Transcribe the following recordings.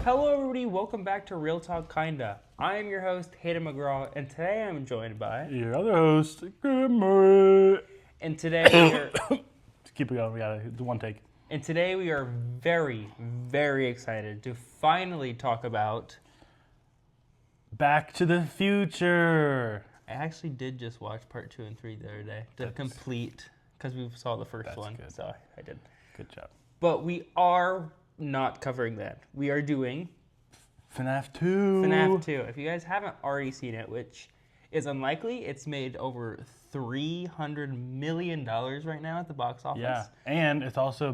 Hello everybody, welcome back to Real Talk Kinda. I am your host, Hayden McGraw, and today I'm joined by... Your other host, Good morning. And today we are... Keep it going, we gotta do one take. And today we are very, very excited to finally talk about... Back to the Future. I actually did just watch part 2 and 3 the other day to complete, because we saw the first one, good. so I did. Good job. But we are not covering that. We are doing... FNAF 2. FNAF 2. If you guys haven't already seen it, which is unlikely, it's made over $300 million right now at the box office. Yeah, and it also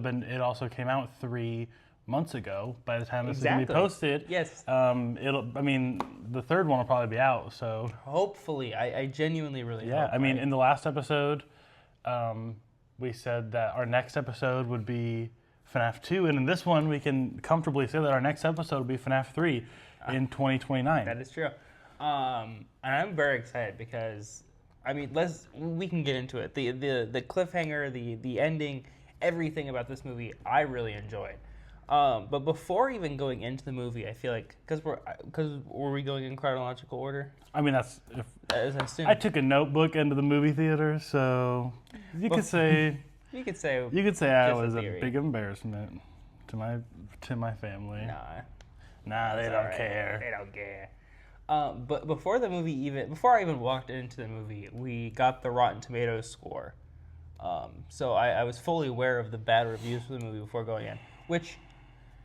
came out 3 months ago. By the time this is gonna be posted, yes, the third one will probably be out. So hopefully, I genuinely really hope. I mean, in the last episode, we said that our next episode would be FNAF 2, and in this one, we can comfortably say that our next episode will be FNAF 3 in 2029. That is true. And I'm very excited because, I mean, we can get into it. The cliffhanger, the ending, everything about this movie, I really enjoyed. But before even going into the movie, I feel like, were we going in chronological order? I mean, As I assume. I took a notebook into the movie theater, so you could say... You could say I was a big embarrassment to my family. Nah, they don't care. They don't care. But before I even walked into the movie, we got the Rotten Tomatoes score. So I was fully aware of the bad reviews for the movie before going in, which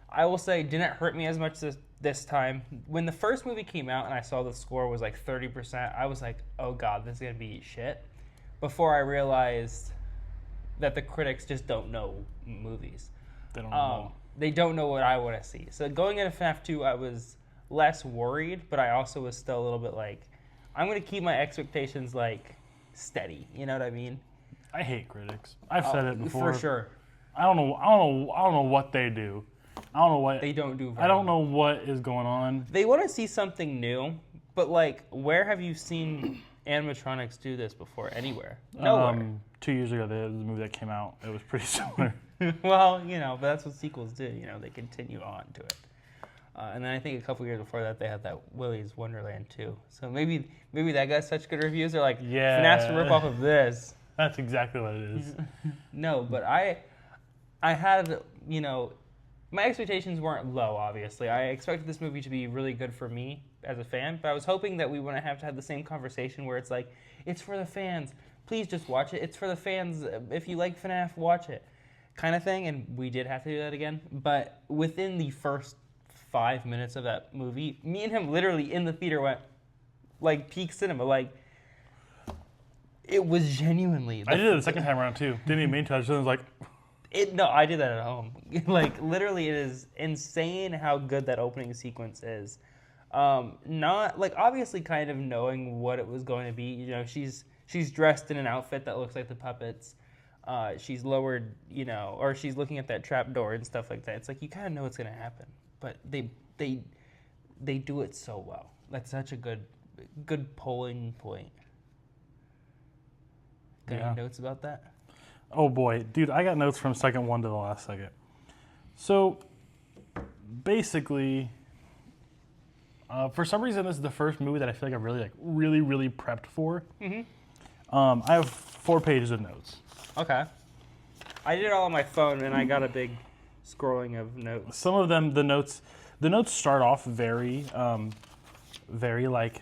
I will say didn't hurt me as much this time. When the first movie came out and I saw the score was like 30%, I was like, oh god, this is gonna be shit. Before I realized that the critics just don't know movies. They don't know. They don't know what I want to see. So going into FNAF 2, I was less worried, but I also was still a little bit like, I'm going to keep my expectations like steady. You know what I mean? I hate critics. I've said it before. For sure. I don't know what they do. I don't know what they don't do. I don't know what is going on. They want to see something new, but like, where have you seen animatronics do this before? Anywhere? Nowhere. 2 years ago, there was a movie that came out. It was pretty similar. Well, but that's what sequels do. They continue on to it. And then I think a couple years before that, they had that Willy's Wonderland too. So maybe that got such good reviews. They're like, yeah, FNAF's a rip off of this. That's exactly what it is. No, but I had, my expectations weren't low, obviously. I expected this movie to be really good for me as a fan, but I was hoping that we wouldn't have to have the same conversation where it's like, it's for the fans. Please just watch it. It's for the fans. If you like FNAF, watch it. Kind of thing, and we did have to do that again. But within the first 5 minutes of that movie, me and him literally in the theater went, like, peak cinema. Like, it was genuinely... I did it the second time around, too. Didn't even mean to. I was like... No, I did that at home. Like, literally, it is insane how good that opening sequence is. Not, like, obviously kind of knowing what it was going to be. She's dressed in an outfit that looks like the puppets. She's lowered, or she's looking at that trap door and stuff like that. It's like, you kind of know what's going to happen. But they do it so well. That's such a good polling point. Got any notes about that? Oh boy, dude, I got notes from second one to the last second. So, basically, for some reason, this is the first movie that I feel like I've really prepped for. Mm-hmm. I have 4 pages of notes. Okay. I did it all on my phone, and I got a big scrolling of notes. Some of them, the notes start off very like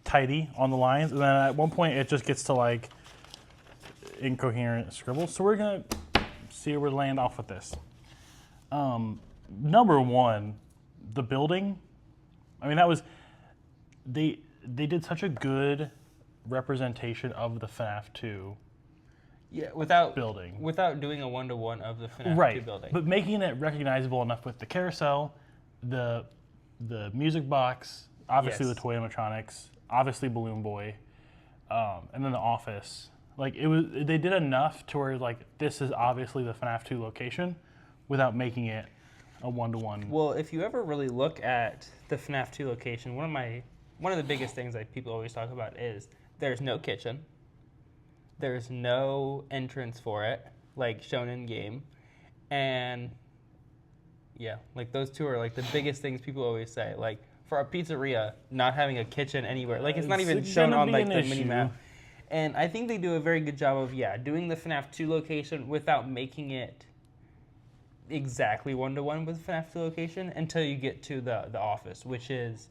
tidy on the lines, and then at one point it just gets to like incoherent scribbles. So we're gonna see where we land off with this. Number one, the building. I mean, that was they did such a good representation of the FNAF 2 without building. Without doing a 1-to-1 of the FNAF 2 building. But making it recognizable enough with the carousel, the music box, obviously the toy animatronics, obviously Balloon Boy, and then the office. Like, they did enough to where, like, this is obviously the FNAF 2 location without making it a 1-to-1. Well, if you ever really look at the FNAF 2 location, one of the biggest things that people always talk about is there's no kitchen. There's no entrance for it, like shown in game. And, Yeah, like those two are like the biggest things people always say. Like for a pizzeria, not having a kitchen anywhere, like it's not even shown on like the mini map. And I think they do a very good job of doing the FNAF 2 location without making it exactly one-to-one with FNAF 2 location until you get to the office, which is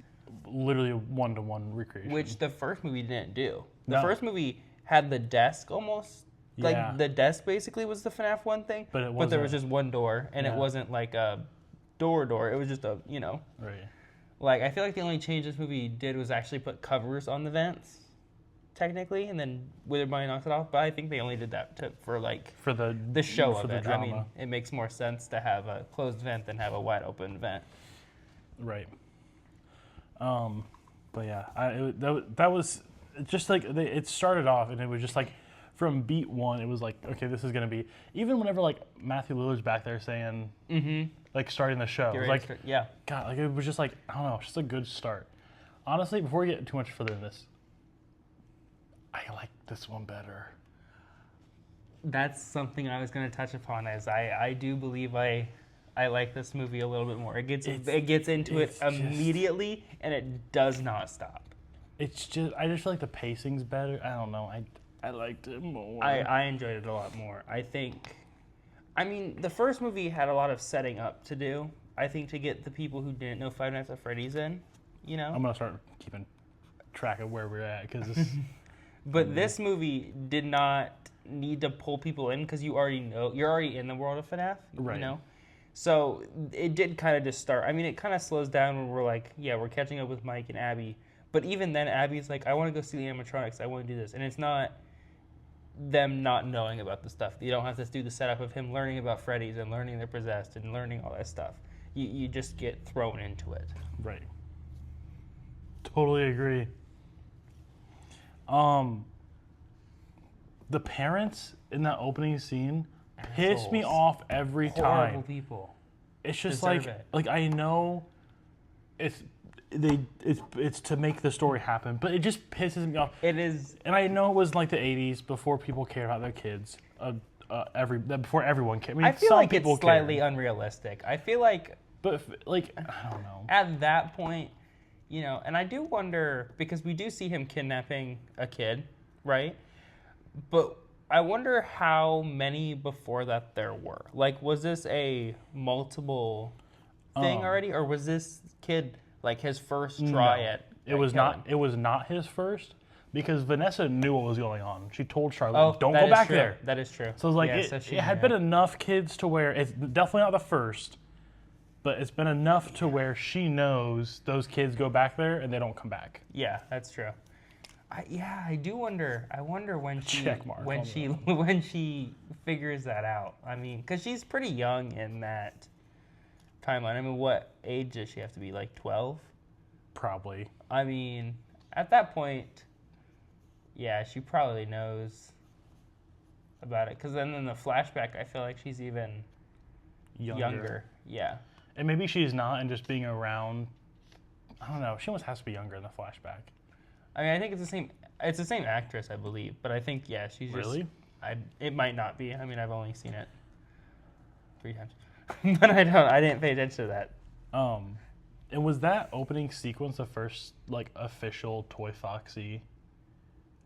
literally a one-to-one recreation. Which the first movie didn't do. The first movie had the desk almost. Like the desk basically was the FNAF 1 thing, but there was just one door, and it wasn't like a door. It was just a, Right. Like, I feel like the only change this movie did was actually put covers on the vents, technically, and then Witherbody knocks it off. But I think they only did that for the show of it. I mean, it makes more sense to have a closed vent than have a wide open vent. Right. But yeah, that was just like it started off, and it was just like from beat one, it was like, okay, this is gonna be. Even whenever like Matthew Lillard's back there saying, like starting the show, like God, like it was just like I don't know, just a good start. Honestly, before we get too much further in this, I like this one better. That's something I was gonna touch upon. As I do believe I like this movie a little bit more. It gets into it immediately, and it does not stop. I just feel like the pacing's better. I don't know. I liked it more. I enjoyed it a lot more. I mean, the first movie had a lot of setting up to do. I think to get the people who didn't know Five Nights at Freddy's in, I'm gonna start keeping track of where we're at because. But this movie did not need to pull people in because you're already in the world of FNAF, right. So it did kind of just start. I mean, it kind of slows down when we're like, we're catching up with Mike and Abby. But even then, Abby's like, I want to go see the animatronics. I want to do this. And it's not them not knowing about the stuff. You don't have to do the setup of him learning about Freddy's and learning they're possessed and learning all that stuff. You just get thrown into it. Right. Totally agree. The parents in that opening scene piss me off every time. Horrible people. It's just like I know it's to make the story happen, but it just pisses me off. It is, and I know it was like the '80s before people cared about their kids. Before everyone cared. I feel like it's slightly unrealistic. I feel like, but like I don't know. At that point, and I do wonder because we do see him kidnapping a kid, right? But I wonder how many before that there were. Like, was this a multiple thing already, or was this kid like his first try at? It was not. It was not his first because Vanessa knew what was going on. She told Charlotte, "Don't go back there." That is true. So it was like it had been enough kids to where it's definitely not the first, but it's been enough to where she knows those kids go back there and they don't come back. Yeah, that's true. I do wonder. I wonder when she figures that out. I mean, because she's pretty young in that timeline. I mean, what age does she have to be? Like 12? Probably. I mean, at that point, she probably knows about it. Because then in the flashback, I feel like she's even younger. Yeah. And maybe she's not, and just being around. I don't know. She almost has to be younger in the flashback. I mean, I think it's the same actress, I believe. But I think, she's really. It might not be. I mean, I've only seen it 3 times, but I didn't pay attention to that. And was that opening sequence the first like official Toy Foxy,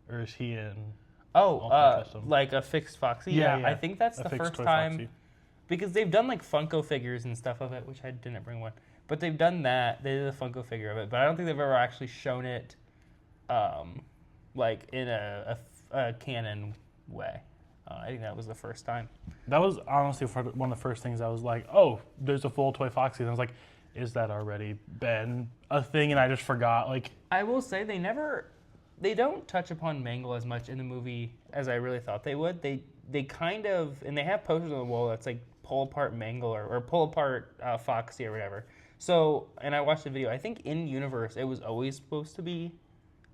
or is he in? Like a fixed Foxy. Yeah. I think that's the first time. Foxy. Because they've done like Funko figures and stuff of it, which I didn't bring one. But they've done that. They did a Funko figure of it, but I don't think they've ever actually shown it. Like in a canon way. I think that was the first time. That was honestly one of the first things I was like, oh, there's a full Toy Foxy. And I was like, is that already been a thing? And I just forgot. Like, I will say they don't touch upon Mangle as much in the movie as I really thought they would. They kind of, and they have posters on the wall that's like pull apart Mangle or pull apart Foxy or whatever. So, and I watched the video. I think in universe it was always supposed to be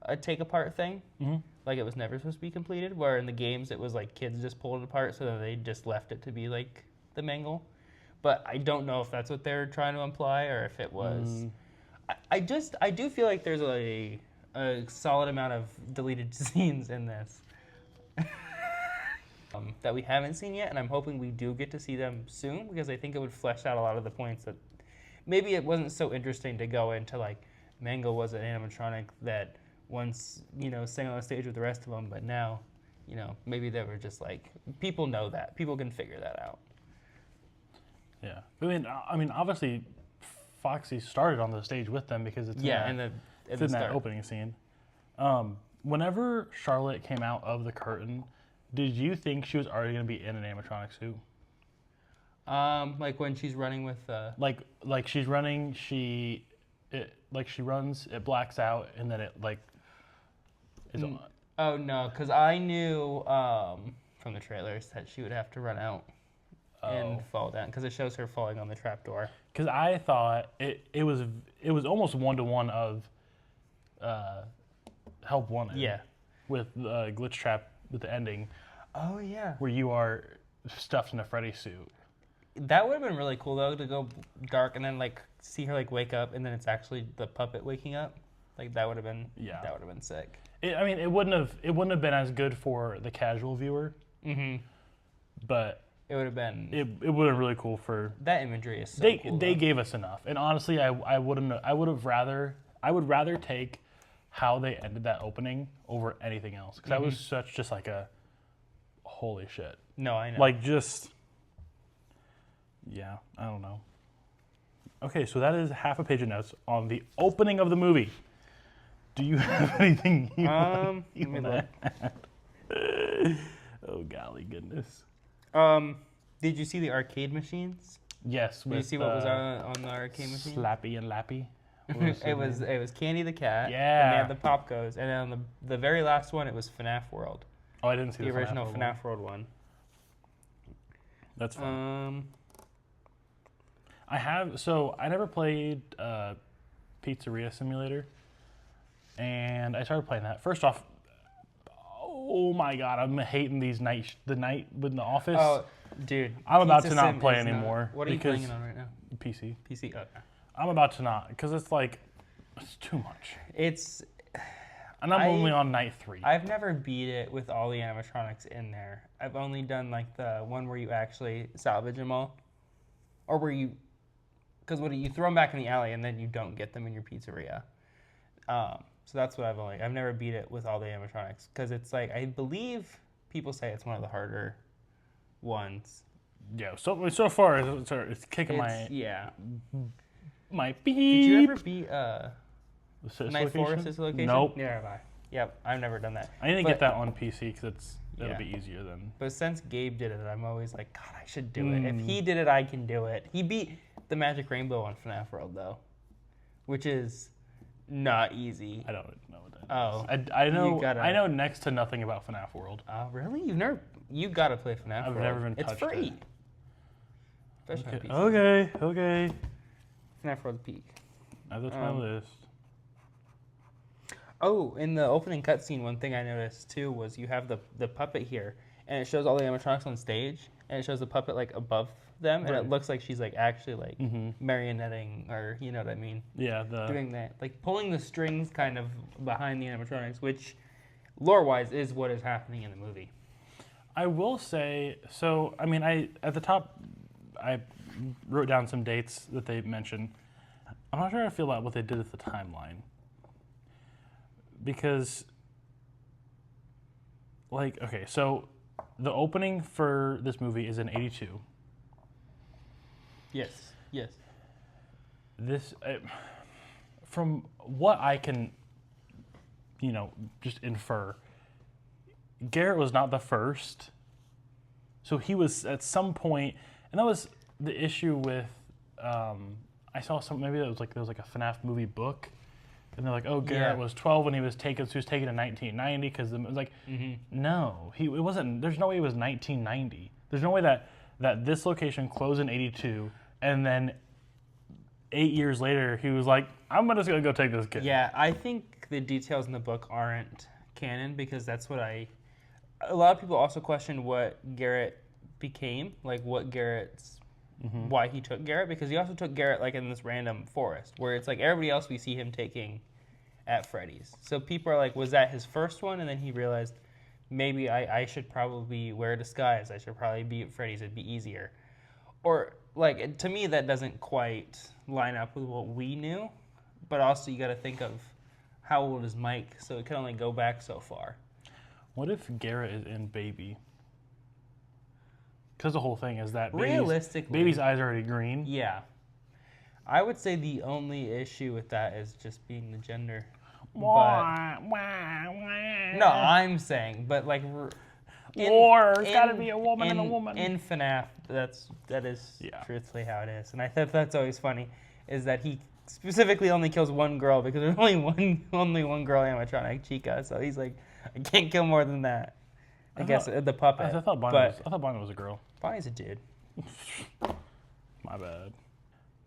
a take apart thing. Mm-hmm. Like it was never supposed to be completed, where in the games it was like kids just pulled it apart, so then they just left it to be like the Mangle. But I don't know if that's what they're trying to imply or if it was. I do feel like there's a solid amount of deleted scenes in this. that we haven't seen yet, and I'm hoping we do get to see them soon because I think it would flesh out a lot of the points that maybe it wasn't so interesting to go into, like, Mango was an animatronic that once, sang on the stage with the rest of them, but now, maybe they were just like, people know that. People can figure that out. Yeah. I mean, obviously, Foxy started on the stage with them because it's in that opening scene. Whenever Charlotte came out of the curtain, did you think she was already going to be in an animatronic suit? Like when she's running with like she's running, she runs, it blacks out, and then it is on. Oh no, because I knew from the trailers that she would have to run out and fall down because it shows her falling on the trapdoor. Because I thought it was almost 1-to-1 of Help Wanted. Yeah. With the glitch trap with the ending. Oh yeah. Where you are stuffed in a Freddy suit. That would have been really cool though, to go dark and then see her wake up and then it's actually the puppet waking up. That would have been that would have been sick. It wouldn't have been as good for the casual viewer. Mm-hmm. But it would have been. It would have been really cool for that imagery is so cool. They gave us enough, and honestly, I would rather take how they ended that opening over anything else because that was such just like a holy shit. No, I know. Yeah, I don't know. Okay, so that is half a page of notes on the opening of the movie. Do you have anything you want to add? Oh, golly goodness. Did you see the arcade machines? Yes. Did you see what was on the arcade machine? Slappy and Lappy. It was Candy the cat. Yeah. And they had the Pop Goes. And then on the very last one, it was FNAF World. Oh, I didn't see the original FNAF World one. That's fun. I never played Pizzeria Simulator, and I started playing that. First off, oh my god, I'm hating these the night with the office. Oh, dude, I'm about to not play anymore. What are you playing it on right now? PC. PC. Okay. I'm about to not because it's too much. And I'm only on night 3. I've never beat it with all the animatronics in there. I've only done the one where you actually salvage them all, or where you. Because you throw them back in the alley and then you don't get them in your pizzeria. So that's what I've never beat it with all the animatronics. Because it's I believe people say it's one of the harder ones. Yeah, so far it's kicking my beep. Did you ever beat Night 4 Location? Assist Location? Nope. Neither have I. Yep, I've never done that. I need to get that on PC because that'll be easier than. But since Gabe did it, I'm always God, I should do it. If he did it, I can do it. He beat the Magic Rainbow on FNAF World though, which is not easy. I don't know what that is. Oh, I know next to nothing about FNAF World. Oh, really? You gotta play FNAF World. I've never been touched. It's free. It. Okay. FNAF World Peak. That's my list. Oh, in the opening cutscene, one thing I noticed too was you have the puppet here, and it shows all the animatronics on stage, and it shows the puppet above them, and it looks like she's actually marionetting, or you know what I mean? Yeah, doing that, pulling the strings kind of behind the animatronics, which lore-wise is what is happening in the movie. I will say, so I mean, at the top, I wrote down some dates that they mentioned. I'm not sure how I feel about what they did with the timeline. Because, okay, so the opening for this movie is in 82. Yes. This, from what I can, just infer, Garrett was not the first. So he was at some point, and that was the issue with, I saw maybe there was a FNAF movie book. And they're like, oh, Garrett was 12 when he was taken, so he was taken in 1990, because it was no, it wasn't. There's no way it was 1990. There's no way that this location closed in 82, and then 8 years later, he was like, I'm just going to go take this kid. Yeah, I think the details in the book aren't canon, because that's what a lot of people also question what Garrett became, what Garrett's, why he took Garrett, because he also took Garrett in this random forest where it's everybody else we see him taking at Freddy's. So people are was that his first one? And then he realized maybe I should probably wear a disguise. I should probably be at Freddy's. It'd be easier. Or, like, to me, that doesn't quite line up with what we knew. But also, you got to think of how old is Mike, so it can only go back so far. What if Garrett is in Baby? Because the whole thing is that Realistically, baby's eyes are already green. Yeah. I would say the only issue with that is just being the gender. But, no, I'm saying, but like, there's got to be a woman and a woman. In FNAF, that is truthfully how it is, and I thought that's always funny, is that he specifically only kills one girl because there's only one girl animatronic, Chica. So he's like, I can't kill more than that. I guess the puppet. I thought Bonnie was a girl. Bonnie's a dude. My bad.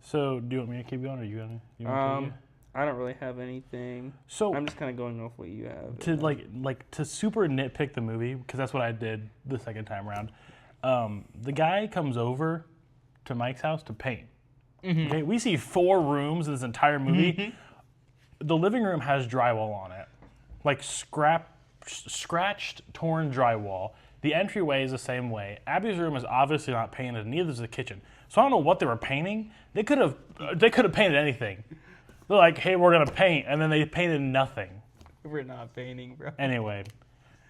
So, do you want me to keep going, or you gonna? I don't really have anything. So I'm just kind of going off what you have. To super nitpick the movie, because that's what I did the second time around. The guy comes over to Mike's house to paint. Mm-hmm. Okay, we see 4 rooms in this entire movie. Mm-hmm. The living room has drywall on it, like scratched, torn drywall. The entryway is the same way. Abby's room is obviously not painted, and neither is the kitchen. So I don't know what they were painting. They could have painted anything. They're like, hey, we're gonna paint, and then they painted nothing. We're not painting, bro. Anyway,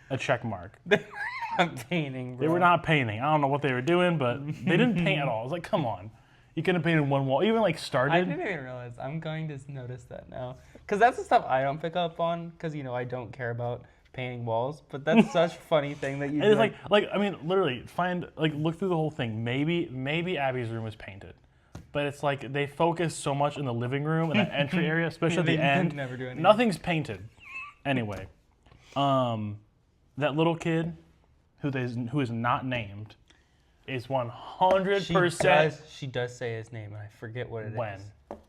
a check mark. They were not painting, bro. They were not painting. I don't know what they were doing, but they didn't paint at all. I was like, come on. You could have painted one wall. Even like started. I didn't even realize. I'm going to notice that now. Because that's the stuff I don't pick up on, because, I don't care about painting walls. But that's such a funny thing that you do. It's I mean, literally, look through the whole thing. Maybe Abby's room is painted. But it's like they focus so much in the living room and that entry area, especially at the end. Never do anything. Nothing's painted. Anyway, that little kid who is not named is 100%. She does say his name, and I forget what it is.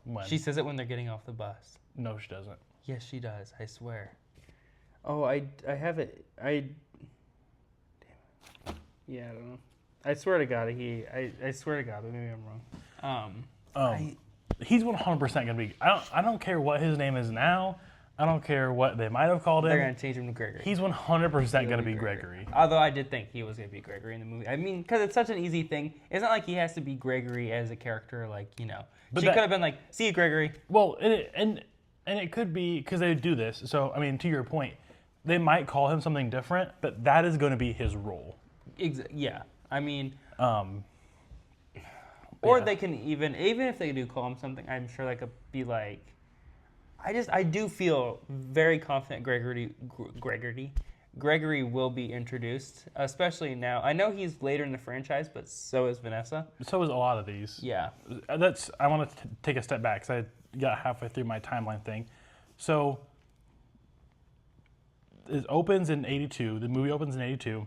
When? She says it when they're getting off the bus. No, she doesn't. Yes, she does. I swear. Oh, I have it. Yeah, I don't know. I swear to God, I swear to God, but maybe I'm wrong. He's 100% gonna be. I don't care what his name is now. I don't care what they might have called him. They're gonna change him to Gregory. He's 100% gonna be Gregory. Although I did think he was gonna be Gregory in the movie. I mean, because it's such an easy thing. It's not like he has to be Gregory as a character. But she could have been like, "See you, Gregory." Well, and it could be because they do this. So I mean, to your point, they might call him something different, but that is going to be his role. Yeah. I mean, or they can even if they do call him something, I'm sure they could be like, I do feel very confident Gregory will be introduced, especially now. I know he's later in the franchise, but so is Vanessa. So is a lot of these. Yeah. I want to take a step back because I got halfway through my timeline thing. So it opens in 82. The movie opens in 82.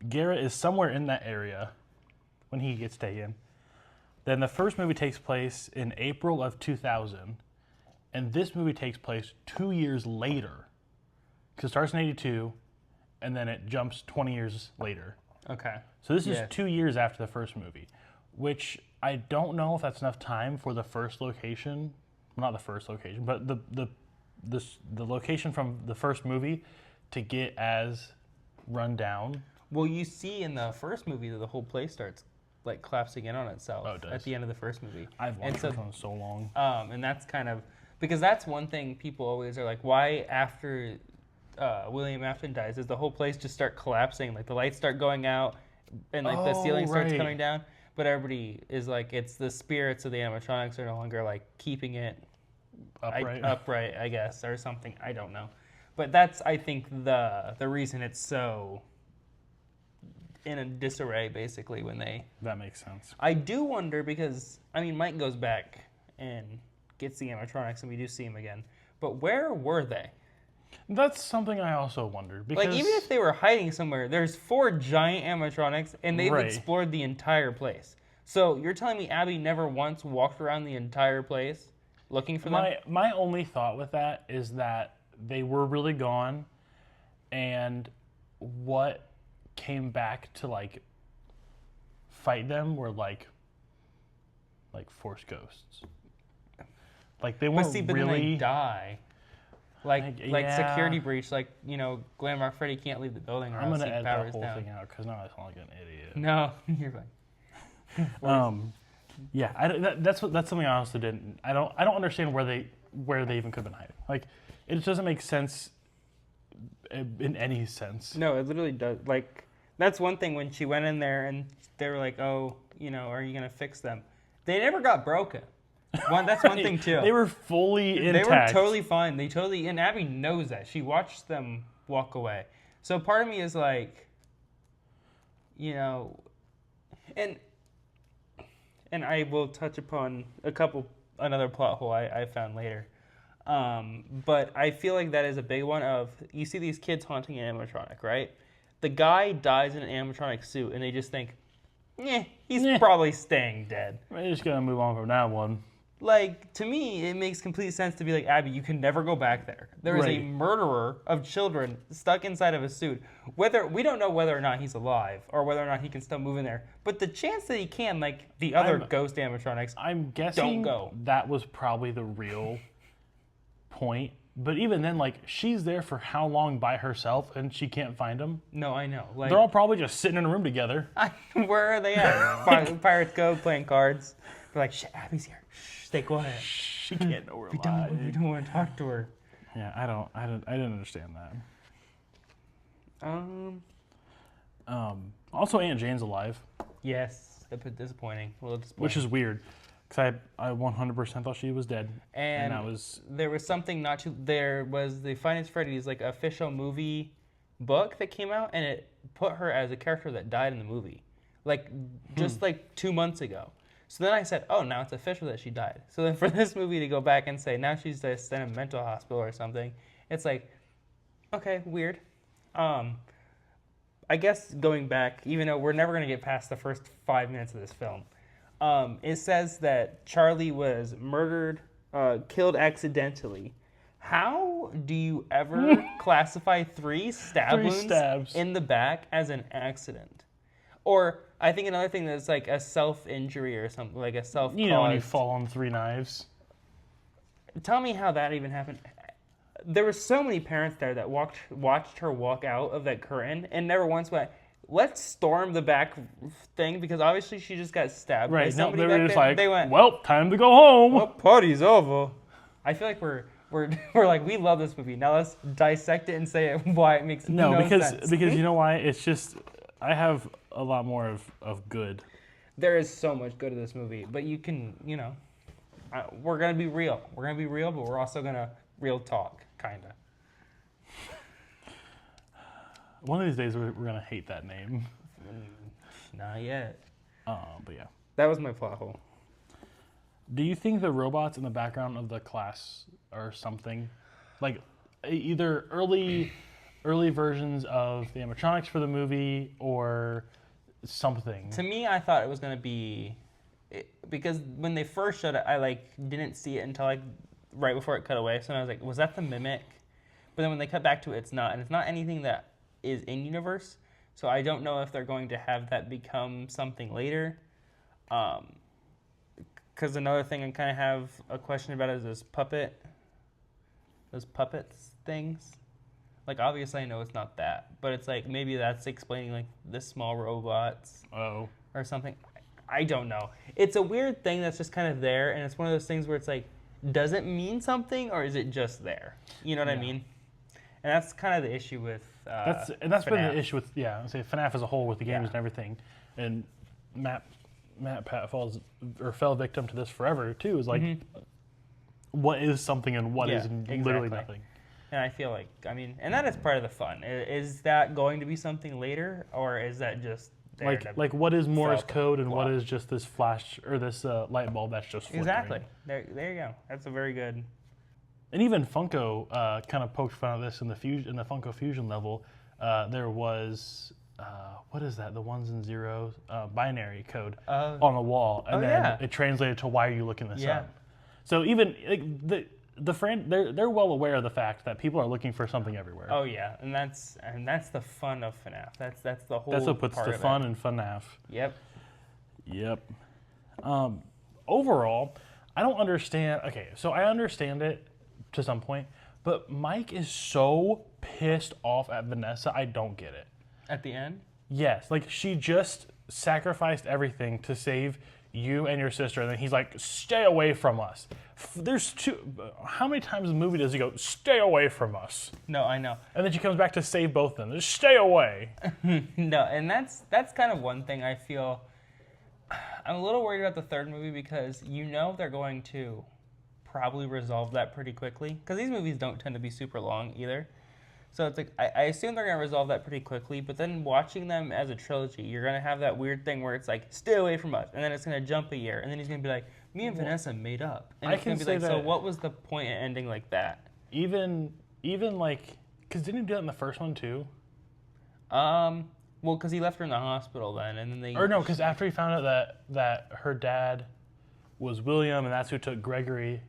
Garrett is somewhere in that area when he gets taken. Then the first movie takes place in April of 2000, and this movie takes place 2 years later. Because it starts in 82, and then it jumps 20 years later. Okay. So this is 2 years after the first movie, which I don't know if that's enough time for the first location. Well, not the first location, but the location from the first movie to get as run down. Well, you see in the first movie that the whole place starts like collapsing in on itself at the end of the first movie. I've watched this one so long. And that's kind of because that's one thing people always are like, why after William Afton dies does the whole place just start collapsing? Like the lights start going out and like the ceiling starts coming down. But everybody is like, it's the spirits of the animatronics are no longer like keeping it upright, I guess, or something. I don't know. But that's, I think, the reason it's so in a disarray, basically, when they... That makes sense. I do wonder because, I mean, Mike goes back and gets the animatronics, and we do see him again. But where were they? That's something I also wondered. Because... Like, even if they were hiding somewhere, there's 4 giant animatronics, and they've explored the entire place. So you're telling me Abby never once walked around the entire place looking for them? My only thought with that is that they were really gone, and what came back to like fight them were like force ghosts. Like they weren't but really. Then they die. Like security breach, like, you know, Glamrock Freddy can't leave the building or I'm else gonna he edit that powers whole down. thing out because now I sound like an idiot. No, you're fine. Yeah, that's something I honestly didn't. I don't understand where they even could have been hiding. Like, it just doesn't make sense in any sense. No, it literally does. Like, that's one thing when she went in there and they were like, oh, you know, are you gonna fix them? They never got broken. That's one thing too. They were fully intact. They were totally fine. And Abby knows that. She watched them walk away. So part of me is like, you know, and I will touch upon another plot hole I found later. But I feel like that is a big one of, you see these kids haunting an animatronic, right? The guy dies in an animatronic suit and they just think, he's probably staying dead. We're just gonna move on from that one. Like, to me, it makes complete sense to be like, Abby, you can never go back there. There is a murderer of children stuck inside of a suit. We don't know whether or not he's alive or whether or not he can still move in there. But the chance that he can, like the other ghost animatronics, I'm guessing don't go. That was probably the real point. But even then, like, she's there for how long by herself and she can't find them? No, I know. Like, they're all probably just sitting in a room together. Where are they at? Pirates Cove playing cards. They're like, shit, Abby's here. Shh, stay quiet. She can't know we're We alive. don't want to talk to her. Yeah, I didn't understand that. Also, Aunt Jane's alive. Yes, a bit disappointing. A little disappointing. Which is weird, because I 100% thought she was dead. And that was... there was something there was the Finance Freddy's like official movie book that came out, and it put her as a character that died in the movie, like just like 2 months ago. So then I said, oh, now it's official that she died. So then for this movie to go back and say now she's just in a mental hospital or something, it's like, okay, weird. I guess going back, even though we're never going to get past the first 5 minutes of this film, it says that Charlie was murdered, killed accidentally. How do you ever classify 3 stab wounds in the back as an accident? Or I think another thing that's like a self-injury or something, like a self-caused... You know when you fall on 3 knives. Tell me how that even happened. There were so many parents there that watched her walk out of that curtain and never once went, let's storm the back thing, because obviously she just got stabbed by somebody they were back just there. like, They went, well, time to go home. well, party's over. I feel like we're like, we love this movie. Now let's dissect it and say why it makes no sense. Because you know why? It's just, I have a lot more of good. There is so much good in this movie, but you can, you know, we're going to be real. We're going to be real, but we're also going to real talk, kind of. One of these days, we're going to hate that name. Not yet. But yeah. That was my plot hole. Do you think the robots in the background of the class are something? Like, either early versions of the animatronics for the movie or something? To me, I thought it was going to be... because when they first showed it, I, like, didn't see it until, like, right before it cut away. So I was like, was that the mimic? But then when they cut back to it, it's not. And it's not anything that is in-universe. So I don't know if they're going to have that become something later. Because another thing I kind of have a question about is those puppets things. Like, obviously I know it's not that, but it's like maybe that's explaining like the small robots or something. I don't know. It's a weird thing that's just kind of there, and it's one of those things where it's like, does it mean something or is it just there? You know what I mean? And that's kind of the issue with that's FNAF. been the issue with say FNAF as a whole with the games and everything. And Matt Pat fell victim to this forever too. Is like, what is something and what is literally nothing. And I feel like, I mean, and that is part of the fun. Is that going to be something later, or is that just there like what is Morse code and what is just this flash or this light bulb that's just flickering? Exactly. There you go. That's a very good. And even Funko kind of poked fun at this in the Funko Fusion level. There was what is that? The ones and zeros binary code on the wall, and then it translated to why are you looking this up? So even like, they're well aware of the fact that people are looking for something everywhere. Oh yeah, and that's the fun of FNAF. That's the whole. That's what puts the fun in FNAF. Yep. Overall, I don't understand. Okay, so I understand it to some point, But Mike is so pissed off at Vanessa, I don't get it. At the end? Yes, like she just sacrificed everything to save you and your sister, and then he's like, stay away from us. There's how many times in the movie does he go, stay away from us? No, I know. And then she comes back to save both of them. Just stay away. No, and that's kind of one thing I feel. I'm a little worried about the third movie because they're going to probably resolve that pretty quickly. Because these movies don't tend to be super long either. So it's like, I assume they're going to resolve that pretty quickly, but then watching them as a trilogy, you're going to have that weird thing where it's like, stay away from us, and then it's going to jump a year, and then he's going to be like, me and Vanessa made up. And it's going to be like, so what was the point in ending like that? Even like, because didn't he do that in the first one too? Well, because he left her in the hospital then, and then they... Or no, because after he found out that her dad was William, and that's who took Gregory,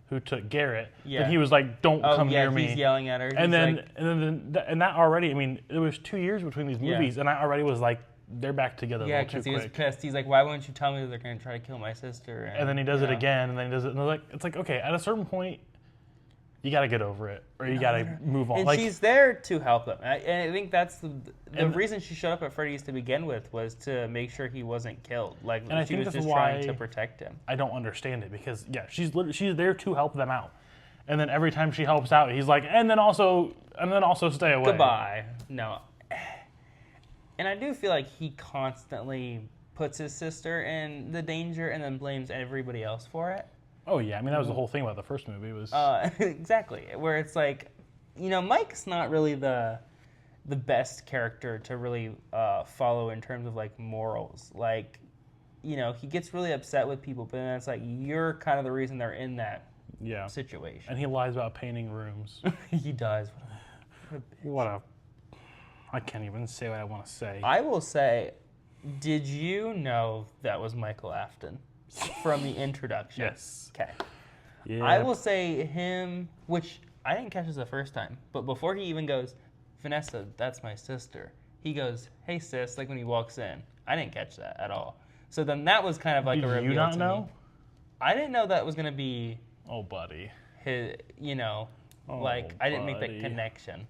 who took Garrett, then he was like, don't come near me. He's yelling at her. And that already, I mean, there was 2 years between these movies, and I already was like, they're back together a little too quick. Yeah, because he was pissed. He's like, why won't you tell me that they're going to try to kill my sister? And then he does it again, and then he does it, and it's like, okay, at a certain point, you got to get over it, or you got to move on. And she's there to help them. And I think that's the reason she showed up at Freddy's to begin with was to make sure he wasn't killed. Like, she was just trying to protect him. I don't understand it because, she's there to help them out. And then every time she helps out, he's like, and then also stay away. Goodbye. No. And I do feel like he constantly puts his sister in the danger and then blames everybody else for it. Oh, yeah. I mean, that was the whole thing about the first movie was... exactly. Where it's like, Mike's not really the best character to really follow in terms of, like, morals. Like, he gets really upset with people, but then it's like, you're kind of the reason they're in that situation. And he lies about painting rooms. He does. I can't even say what I want to say. I will say, did you know that was Michael Afton from the introduction? Yes. Okay. Yeah. I will say him, which I didn't catch this the first time, but before he even goes, Vanessa, that's my sister, he goes, hey sis, like when he walks in. I didn't catch that at all. So then that was kind of like a reveal to me. Did you not know? I didn't know that was going to be... Oh, buddy. His, I didn't make that connection.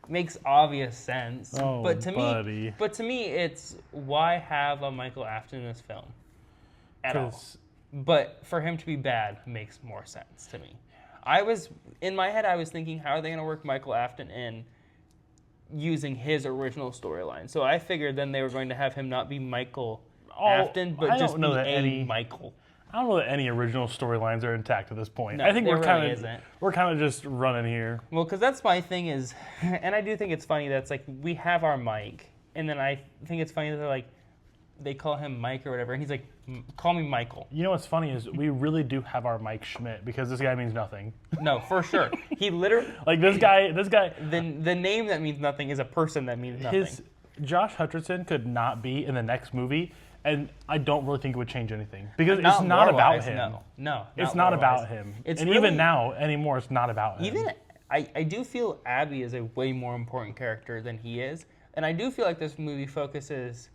Makes obvious sense. Oh, but to buddy. me, it's why have a Michael Afton in this film at all? But for him to be bad makes more sense to me. In my head, I was thinking, how are they going to work Michael Afton in using his original storyline? So I figured then they were going to have him not be Michael Afton, but just be Michael. I don't know that any original storylines are intact at this point. No, I think we're kind of of just running here. Well, because that's my thing is, and I do think it's funny that's like we have our Mike, and then I think it's funny that they're like they call him Mike or whatever, and he's like, call me Michael. You know what's funny is we really do have our Mike Schmidt because this guy means nothing. No, for sure. He literally like this guy. The name that means nothing is a person that means nothing. Josh Hutcherson could not be in the next movie. And I don't really think it would change anything because it's not about him. No, it's not about him. Even now anymore, it's not about him. Even I do feel Abby is a way more important character than he is, and I do feel like this movie focuses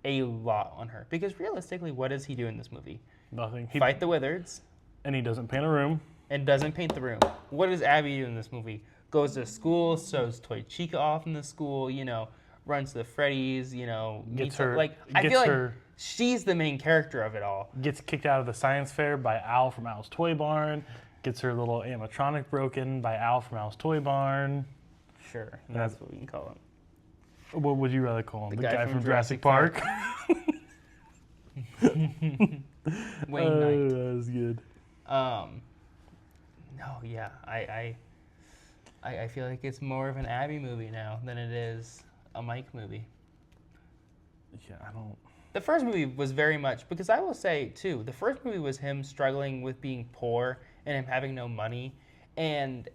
a lot on her because realistically, what does he do in this movie? Nothing. Fight the Wizards, and he doesn't paint a room. And doesn't paint the room. What does Abby do in this movie? Goes to school, shows Toy Chica off in the school. Runs to the Freddy's. Gets her. I feel like she's the main character of it all. Gets kicked out of the science fair by Al from Al's Toy Barn. Gets her little animatronic broken by Al from Al's Toy Barn. Sure, that's what we can call him. What would you rather call him? The guy from Jurassic Park? Wayne Knight. That was good. No, yeah, I feel like it's more of an Abby movie now than it is a Mike movie. Yeah, I don't... The first movie was very much, because I will say, too, the first movie was him struggling with being poor and him having no money, and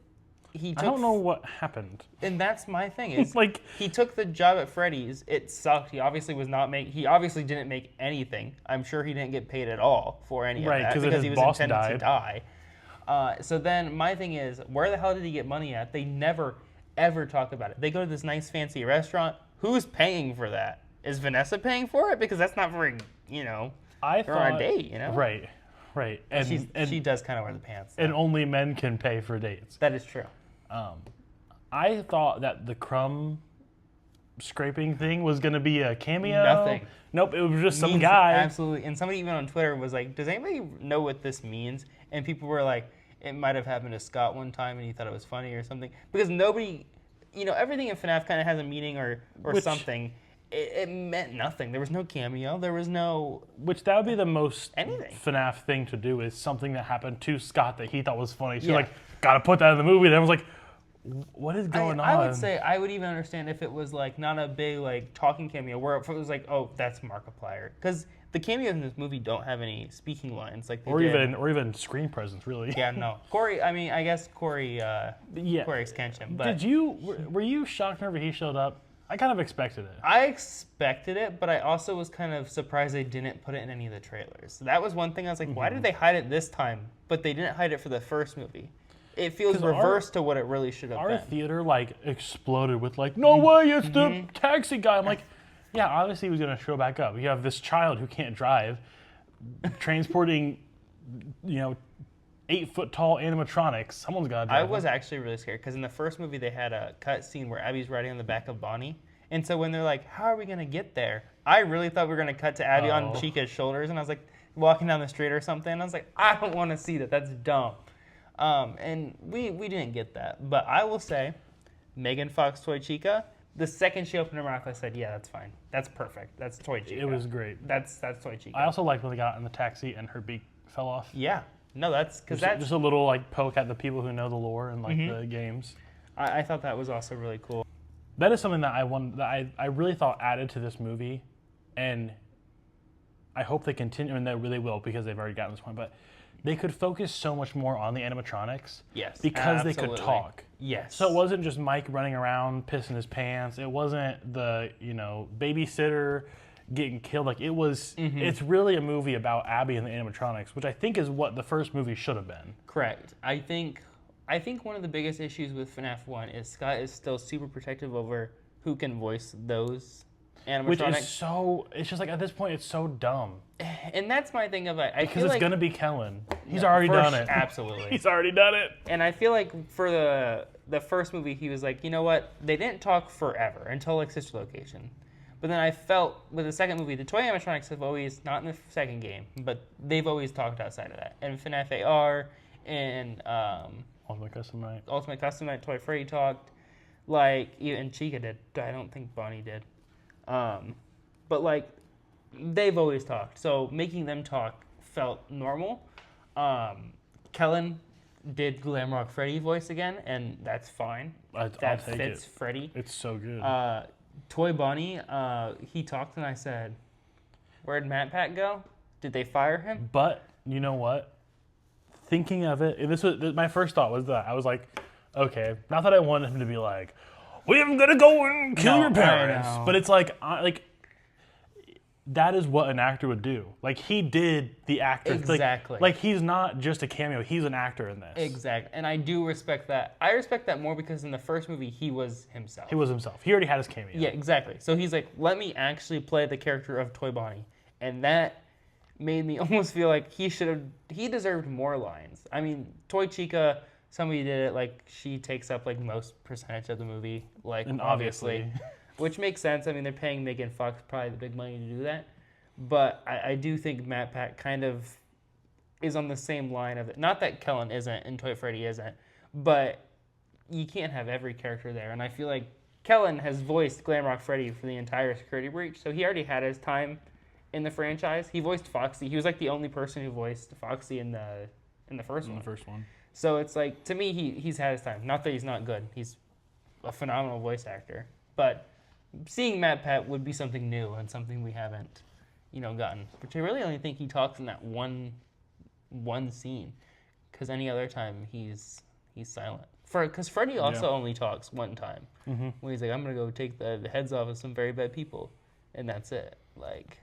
he took... I don't know what happened. And that's my thing, is like he took the job at Freddy's, it sucked, he obviously didn't make anything. I'm sure he didn't get paid at all for any of that, because he was intended to die. So then my thing is, where the hell did he get money at? They never, ever talk about it. They go to this nice fancy restaurant. Who's paying for that? Is Vanessa paying for it? Because that's not very, I thought, on a date, Right. Right. And she does kind of wear the pants. And only men can pay for dates. That is true. I thought that the crumb scraping thing was going to be a cameo. Nothing. Nope, it was just some guy. Absolutely. And somebody even on Twitter was like, does anybody know what this means? And people were like, it might have happened to Scott one time and he thought it was funny or something. Because nobody, everything in FNAF kind of has a meaning or something. It meant nothing. There was no cameo. There was no... Which that would be the most anything. FNAF thing to do, is something that happened to Scott that he thought was funny. So like, gotta put that in the movie. And everyone's like, what is going on? I would say I would even understand if it was like not a big like talking cameo, where if it was like, oh, that's Markiplier. Because the cameos in this movie don't have any speaking lines like they did. Or even screen presence, really. Yeah, no. Corey, I guess Corey Extension. But were you shocked whenever he showed up? I kind of expected it. I expected it, but I also was kind of surprised they didn't put it in any of the trailers. So that was one thing I was like, why did they hide it this time? But they didn't hide it for the first movie. It feels reversed to what it really should have been. Our theater like exploded with like, no way, it's the taxi guy. I'm like, yeah, obviously he was going to show back up. You have this child who can't drive, transporting, 8-foot-tall animatronics. Someone's got to drive. I was actually really scared because in the first movie they had a cut scene where Abby's riding on the back of Bonnie. And so when they're like, how are we going to get there? I really thought we were going to cut to Abby on Chica's shoulders. And I was like, walking down the street or something. And I was like, I don't want to see that. That's dumb. And we didn't get that. But I will say, Megan Fox Toy Chica, the second she opened her mouth, I said, yeah, that's fine. That's perfect. That's Toy Chica. It was great. That's Toy Chica. I also liked when they got in the taxi and her beak fell off. Yeah. No, that's because that's just a little like poke at the people who know the lore and like the games. I thought that was also really cool. That is something that I really thought added to this movie, and I hope they continue, and they really will because they've already gotten to this point. But they could focus so much more on the animatronics. Yes, because absolutely. they could talk. Yes. So it wasn't just Mike running around pissing his pants. It wasn't the babysitter getting killed. Like it was. It's really a movie about Abby and the animatronics, which I think is what the first movie should have been. Correct. I think one of the biggest issues with FNAF 1 is Scott is still super protective over who can voice those animatronics. Which is so, it's just like at this point it's so dumb. And that's my thing of it. Because it's going to be Kellen. He's already done it. Absolutely. He's already done it. And I feel like for the first movie he was like, you know what? They didn't talk forever until like Sister Location. But then I felt with the second movie, the toy animatronics have always, not in the second game, but they've always talked outside of that. And FNAF AR and Ultimate Custom Night, Toy Freddy talked, like even Chica did. I don't think Bonnie did, but like they've always talked. So making them talk felt normal. Kellen did Glamrock Freddy voice again, and that's fine. That fits Freddy. It's so good. Toy Bonnie, he talked, and I said, "Where'd Matt Pat go? Did they fire him?" But you know what? Thinking of it, and this was my first thought was that I was like, okay, not that I wanted him to be like, "We're gonna go and kill your parents," but it's like that is what an actor would do. Like he did the actor exactly. Like he's not just a cameo; he's an actor in this. Exactly, and I do respect that. I respect that more because in the first movie he was himself. He was himself. He already had his cameo. Yeah, exactly. So he's like, let me actually play the character of Toy Bonnie, and that made me almost feel like he deserved more lines. I mean, Toy Chica, somebody did it like she takes up like most percentage of the movie, like and obviously. Which makes sense. I mean, they're paying Megan Fox probably the big money to do that. But I do think Matt Pat kind of is on the same line of it. Not that Kellen isn't and Toy Freddy isn't, but you can't have every character there. And I feel like Kellen has voiced Glamrock Freddy for the entire Security Breach, so he already had his time in the franchise. He voiced Foxy. He was like the only person who voiced Foxy in the first one. So it's like, to me, he's had his time. Not that he's not good. He's a phenomenal voice actor. But seeing Matt Pat would be something new and something we haven't, gotten. Which I really only think he talks in that one scene, because any other time he's silent. Because Freddy also only talks one time when he's like, "I'm gonna go take the heads off of some very bad people," and that's it. Like,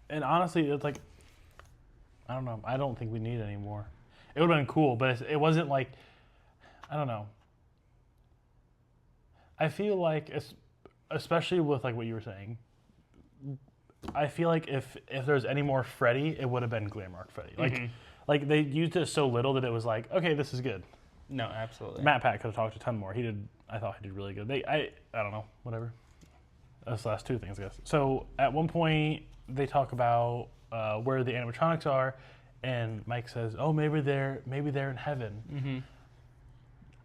and honestly, it's like, I don't know. I don't think we need it anymore. It would have been cool, but it wasn't like, I don't know. I feel like it's, especially with like what you were saying, I feel like if there's any more Freddy, it would have been Glamrock Freddy. Like they used it so little that it was like, okay, this is good. No, absolutely. Matt Pat could have talked a ton more. I thought he did really good. I don't know, whatever. Those last two things, I guess. So at one point they talk about where the animatronics are, and Mike says, "Oh, maybe they're in heaven." Mm-hmm.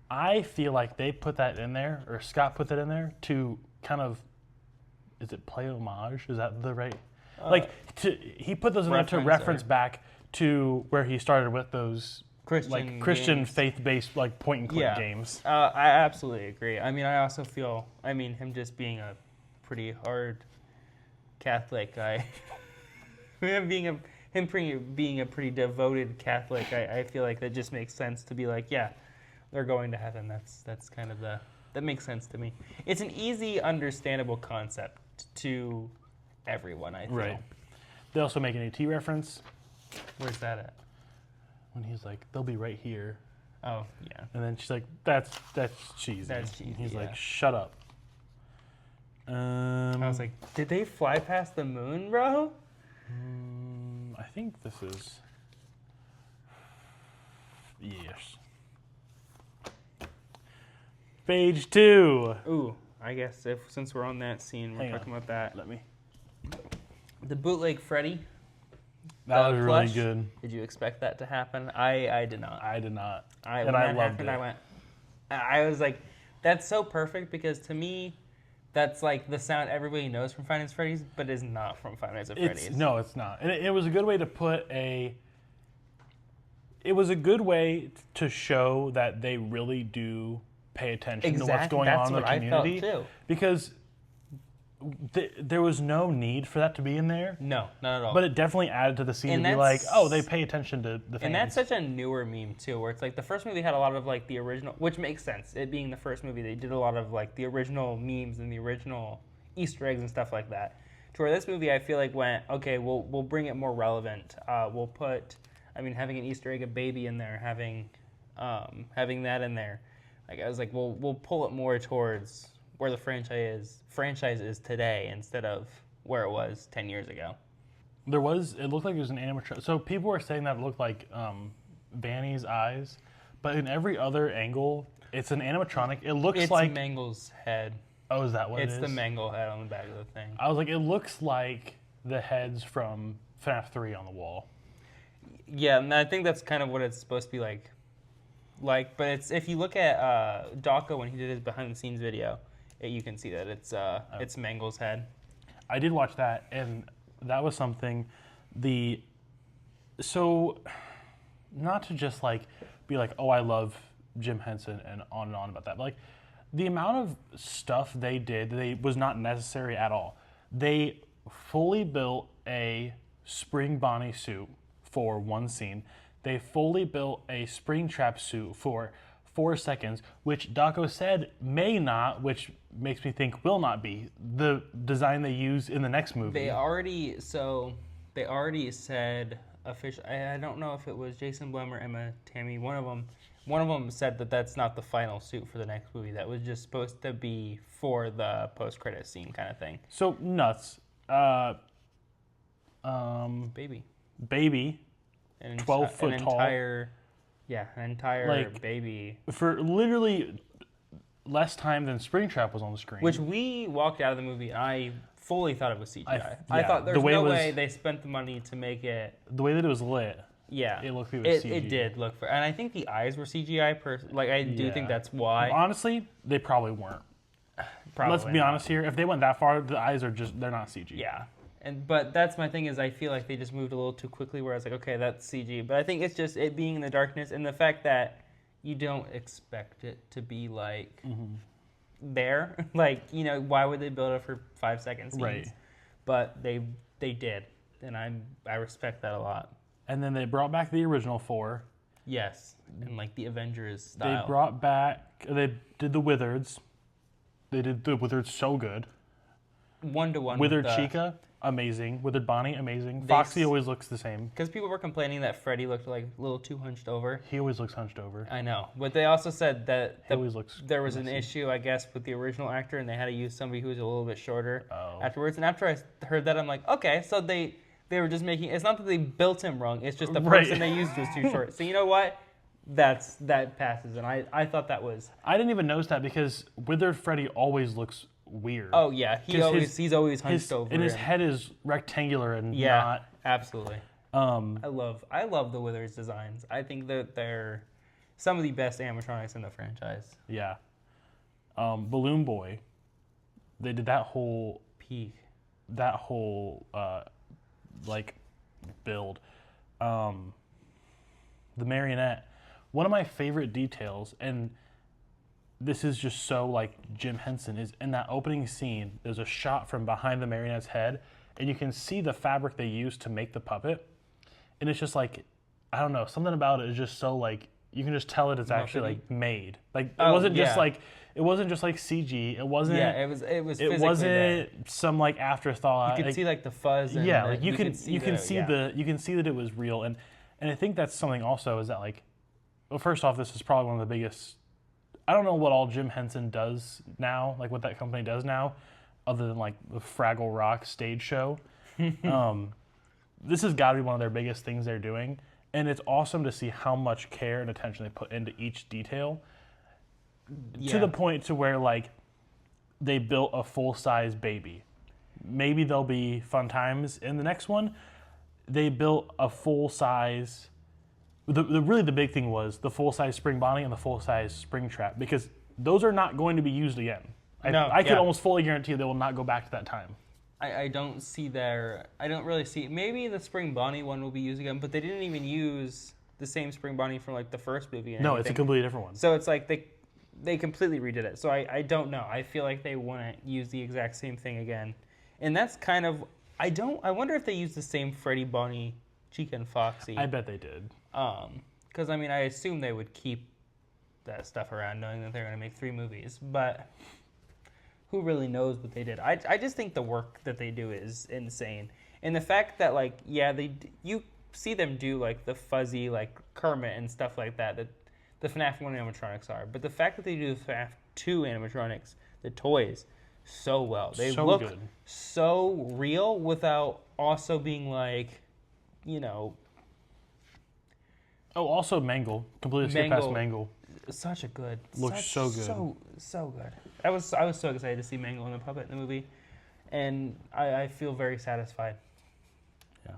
I feel like they put that in there, or Scott put that in there to kind of, is it play homage? Is that the right? He put those in there to reference back to where he started with those Christian faith-based point and click games. I absolutely agree. I mean, I also feel, him just being a pretty hard Catholic guy, him being a pretty devoted Catholic, I feel like that just makes sense to be like, yeah, they're going to heaven. That's kind of that makes sense to me. It's an easy, understandable concept to everyone, I feel. Right. They also make an ET reference. Where's that at? When he's like, they'll be right here. Oh, yeah. And then she's like, that's cheesy. That's cheesy, and he's like, shut up. I was like, did they fly past the moon, bro? I think this is... Yes. Page 2. Ooh, I guess since we're on that scene, we're talking about that. Let me. The bootleg Freddy. That was really plush. good. Did you expect that to happen? I did not. I did not. I loved it. I was like, that's so perfect because to me, that's like the sound everybody knows from Five Nights at Freddy's, but is not from Five Nights at Freddy's. No, it's not. And it was a good way to put a... It was a good way to show that they really do pay attention to what's going on in the community. I felt too. Because there was no need for that to be in there. No, not at all. But it definitely added to the scene to be like, oh, they pay attention to the fans. And that's such a newer meme too, where it's like the first movie had a lot of like the original, which makes sense. It being the first movie, they did a lot of like the original memes and the original Easter eggs and stuff like that. To where this movie, I feel like went, okay, we'll bring it more relevant. We'll put, having an Easter egg, a baby in there, having that in there. Like I was like, we'll pull it more towards where the franchise is today instead of where it was 10 years ago. It looked like it was an animatronic. So people were saying that it looked like Vanny's eyes, but in every other angle, it's an animatronic. It's like Mangle's head. Oh, is that what it is? It's the Mangle head on the back of the thing. I was like, it looks like the heads from FNAF 3 on the wall. Yeah, and I think that's kind of what it's supposed to be like. But it's if you look at Dawko when he did his behind the scenes video, you can see that it's Mangle's head. I did watch that, and that was something. So, not to just be like, oh, I love Jim Henson and on about that. But like, the amount of stuff they did was not necessary at all. They fully built a Spring Bonnie suit for one scene. They fully built a Springtrap suit for 4 seconds, which Dawko said may not, which makes me think will not be, the design they use in the next movie. They already said official. I don't know if it was Jason Blum or Emma Tammy. One of them said that that's not the final suit for the next movie. That was just supposed to be for the post-credit scene kind of thing. So nuts. Baby. 12 foot tall. An entire baby. For literally less time than Springtrap was on the screen. Which we walked out of the movie and I fully thought it was CGI. I thought there's no way they spent the money to make it. The way that it was lit. Yeah. It looked like it was CGI. It did look and I think the eyes were CGI. I do think that's why. Honestly, they probably weren't. Let's be honest here. If they went that far, the eyes are they're not CG. Yeah. But that's my thing is I feel like they just moved a little too quickly where I was like, okay, that's CG. But I think it's just it being in the darkness and the fact that you don't expect it to be there. Why would they build it for 5 seconds? Right. But they did. And I respect that a lot. And then they brought back the original 4. Yes. And the Avengers style. They did the Wizards. They did the Wizards so good. 1-to-1. Withered Chica, amazing. Withered Bonnie, amazing. Foxy always looks the same. Because people were complaining that Freddy looked a little too hunched over. He always looks hunched over. I know. But they also said that there was an messy. issue, I guess, with the original actor, and they had to use somebody who was a little bit shorter Oh. afterwards. And after I heard that, I'm like, okay, so they they were just making. It's not that they built him wrong. It's just the Right. person they used was too short. So you know what? That passes, and I thought that was. I didn't even notice that because withered Freddy always looks weird. Oh yeah, he's always hunched over, and his head is rectangular and not. Absolutely. I love the Withers designs. I think that they're some of the best animatronics in the franchise. Yeah. Balloon Boy, they did that whole Peak. Like build. The marionette. One of my favorite details, and this is just so like Jim Henson, is in that opening scene, there's a shot from behind the marionette's head, and you can see the fabric they used to make the puppet. And it's just like, I don't know, something about it is just so like, you can just tell it's actually like made. Like it wasn't just like CG. It wasn't. Yeah, it was. It wasn't there. some like afterthought. You could see like the fuzz. And you can see that it was real, and I think that's something also is that like, well, first off, this is probably one of the biggest. I don't know what all Jim Henson does now, like what that company does now, other than like the Fraggle Rock stage show. This has got to be one of their biggest things they're doing. And it's awesome to see how much care and attention they put into each detail to the point to where, like, they built a full-size baby. Maybe there'll be fun times in the next one. They built a full-size... Really the big thing was the full-size spring bonnie and the full-size spring trap, because those are not going to be used again. I could almost fully guarantee they will not go back to that time. I don't really see. Maybe the Spring Bonnie one will be used again, but they didn't even use the same Spring Bonnie from like the first movie. And no, it's a completely different one. So it's like they completely redid it. So I don't know. I feel like they wouldn't use the exact same thing again, and that's kind of I wonder if they used the same Freddy, Bonnie, Chica, and Foxy. I bet they did. Because I mean I assume they would keep that stuff around, knowing that they're going to make 3 movies, but. Who really knows what they did? I just think the work that they do is insane, and the fact that like you see them do like the fuzzy like Kermit and stuff like that the FNAF 1 animatronics are, but the fact that they do the FNAF 2 animatronics, the toys, so well. They look good. So real without also being like, you know. Oh, also Mangle. Completely skipped past Mangle. So good. So good. I was so excited to see Mangle in the puppet in the movie, and I feel very satisfied. Yeah.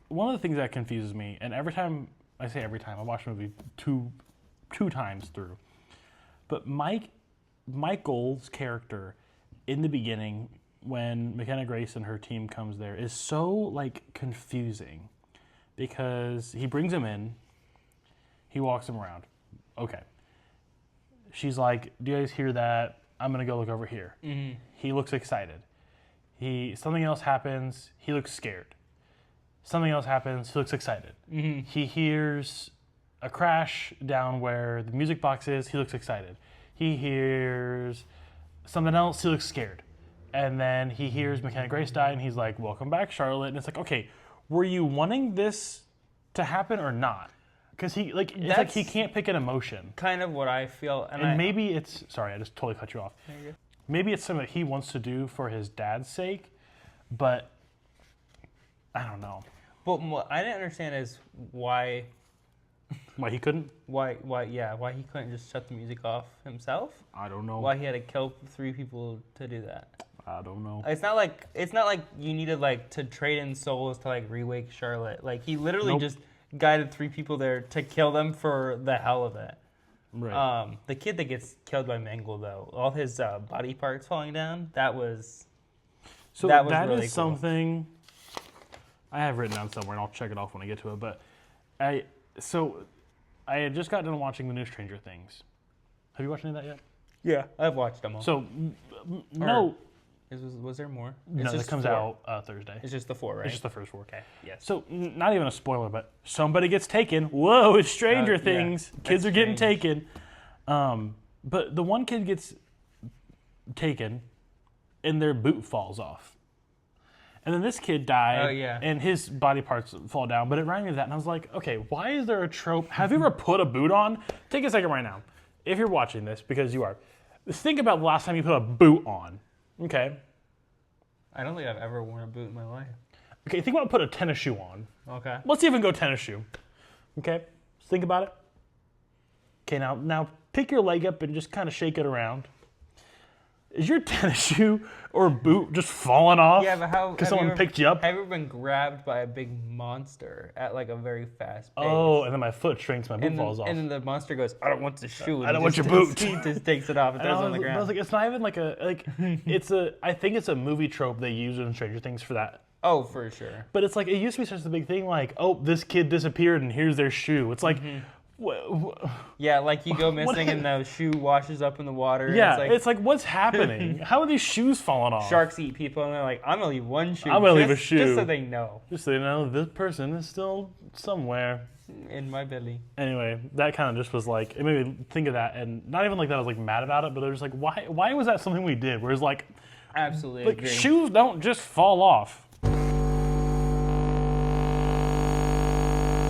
One of the things that confuses me, and every time I watch a movie two times through, but Michael's character in the beginning when McKenna Grace and her team comes there is so like confusing, because he brings him in, he walks him around. Okay. She's like, do you guys hear that? I'm going to go look over here. Mm-hmm. He looks excited. Something else happens. He looks scared. Something else happens. He looks excited. Mm-hmm. He hears a crash down where the music box is. He looks excited. He hears something else. He looks scared. And then he hears McKenna Grace die, and he's like, welcome back, Charlotte. And it's like, okay, were you wanting this to happen or not? Because it's like he can't pick an emotion. Kind of what I feel. And maybe it's... Sorry, I just totally cut you off. Maybe it's something that he wants to do for his dad's sake, but I don't know. But what I didn't understand is why... Why he couldn't? Why he couldn't just shut the music off himself? I don't know. Why he had to kill 3 people to do that? I don't know. It's not like you needed like to trade in souls to like re-wake Charlotte. Like he literally just guided 3 people there to kill them for the hell of it. Right. The kid that gets killed by Mangle, though, all his body parts falling down, that was really cool. Something I have written down somewhere, and I'll check it off when I get to it. But I had just got done watching the new Stranger Things. Have you watched any of that yet? Yeah, I've watched them all. So was there more? No, it comes out Thursday. It's just the 4, right? It's just the first 4. Okay, yes. So, not even a spoiler, but somebody gets taken. Whoa, it's Stranger Things. Yeah, kids are getting taken. But the one kid gets taken, and their boot falls off. And then this kid died, and his body parts fall down. But it reminded me of that, and I was like, okay, why is there a trope? Have you ever put a boot on? Take a second right now. If you're watching this, because you are, think about the last time you put a boot on. Okay. I don't think I've ever worn a boot in my life. Okay, think about put a tennis shoe on. Okay. Let's even go tennis shoe. Okay, just think about it. Okay, now pick your leg up and just kind of shake it around. Is your tennis shoe or boot just falling off? Yeah, but how? Because someone picked you up? Have you ever been grabbed by a big monster at like a very fast pace? Oh, and then my foot shrinks, my boot falls off. And then the monster goes, I don't want the shoe. I don't want your boot. He just takes it off and throws it on the ground. I was like, it's not even like I think it's a movie trope they use in Stranger Things for that. Oh, for sure. But it's like, it used to be such a big thing, like, oh, this kid disappeared and here's their shoe. It's like, yeah, like you go missing and the shoe washes up in the water. Yeah, it's like what's happening? How are these shoes falling off? Sharks eat people and they're like, I'm gonna leave one shoe. I'm gonna leave a shoe. Just so they know. Just so they know this person is still somewhere. In my belly. Anyway, that kind of just was like, it made me think of that, and not even like that I was like mad about it, but it was like, why was that something we did? Whereas like, absolutely like agree. shoes don't just fall off.